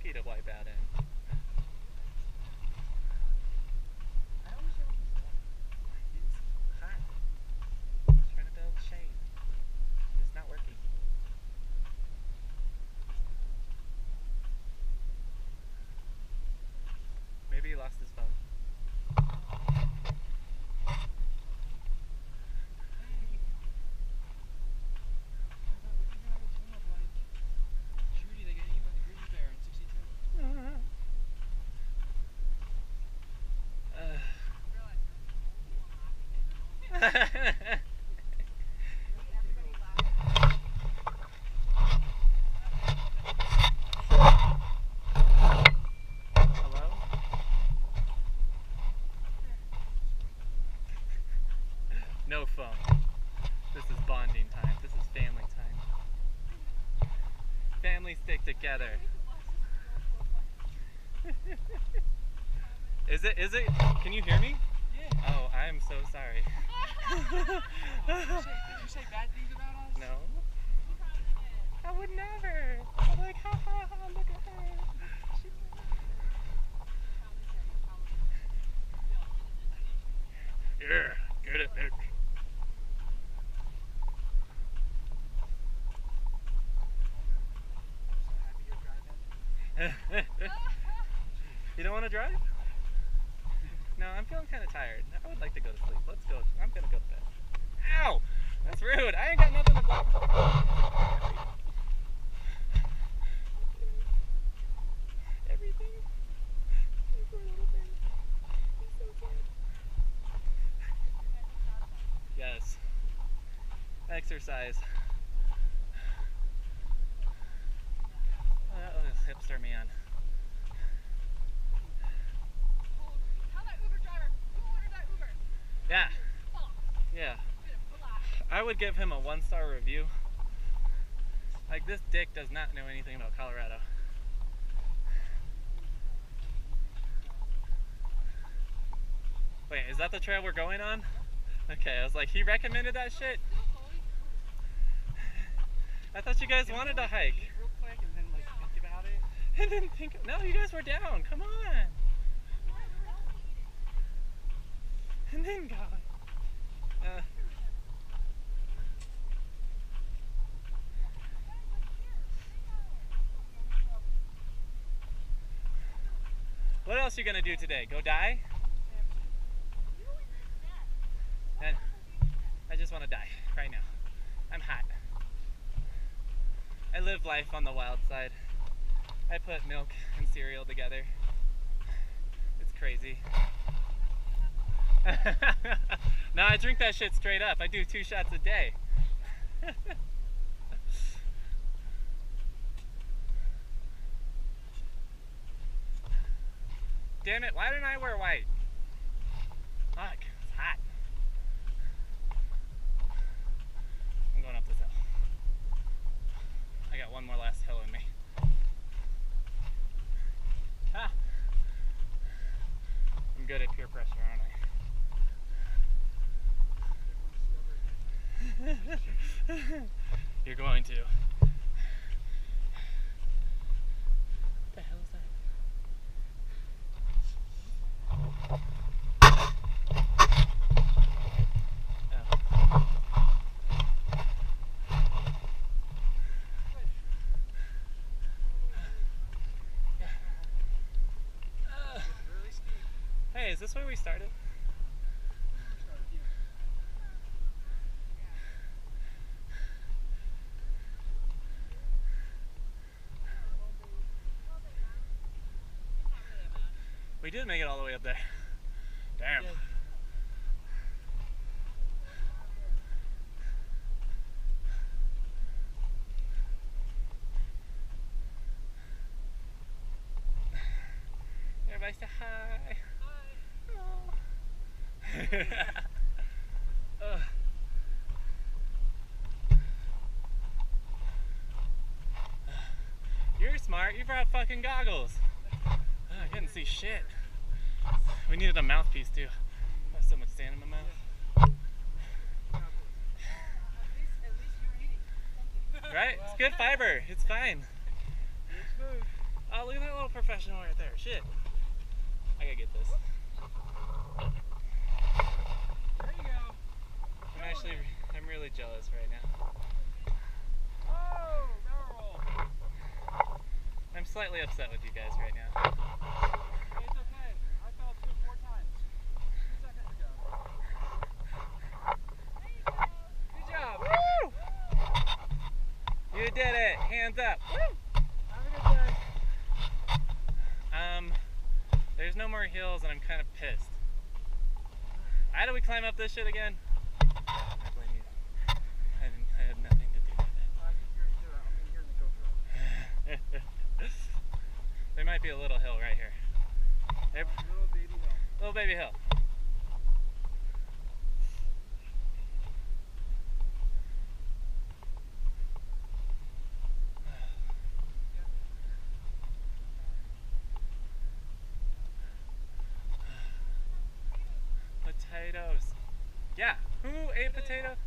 lucky to wipe out in. I don't understand what he's doing. He's hot. He's trying to build shade. It's not working. Maybe he lost his phone. Hello? No phone. This is bonding time. This is family time. Family stick together. Is it? Can you hear me? Yeah. Oh, I am so sorry. Did you say bad things about us? No. I would never. I'm like, ha ha ha, look at her. Yeah, get it, bitch. You don't want to drive? No, I'm feeling kind of tired. I would like to go to sleep. Let's go. I'm going to go to bed. Ow! That's rude. I ain't got nothing to block. Everything. You poor little thing. He's so sad. Yes. Exercise. This hipster man. Yeah. Yeah. I would give him a 1-star review. Like, this dick does not know anything about Colorado. Wait, is that the trail we're going on? Okay, I was like, he recommended that shit? I thought you guys wanted to hike. Real quick and then like think about it. And then think, no, you guys were down. Come on. And then go. What else are you gonna do today? Go die? Then I just want to die right now. I'm hot. I live life on the wild side. I put milk and cereal together. It's crazy. No, I drink that shit straight up. I do 2 shots a day. Damn it, why didn't I wear white? Fuck, it's hot. I'm going up this hill. I got one more last hill in me. Ah. I'm good at peer pressure, aren't I? You're going to. What the hell is that? Hey, is this where we started? We did make it all the way up there. Damn. Everybody say hi. Hi. You're smart. You brought fucking goggles. I couldn't see shit. We needed a mouthpiece too. I have so much sand in my mouth. Right? It's good fiber. It's fine. Oh, look at that little professional right there. Shit. I gotta get this. There you go. I'm really jealous right now. Oh, barrel roll. I'm slightly upset with you guys right now. Hey, it's okay. I fell 4 times. 2 seconds ago. There you go. Good job. Woo! You did it. Hands up. Woo! Have a good day. There's no more hills and I'm kind of pissed. How do we climb up this shit again? I blame you. I had nothing to do with I think you're into it. I'll be here in the GoPro. it. There might be a little hill right here. There, Little baby hill. little baby hill. Potatoes. Yeah, who ate potatoes?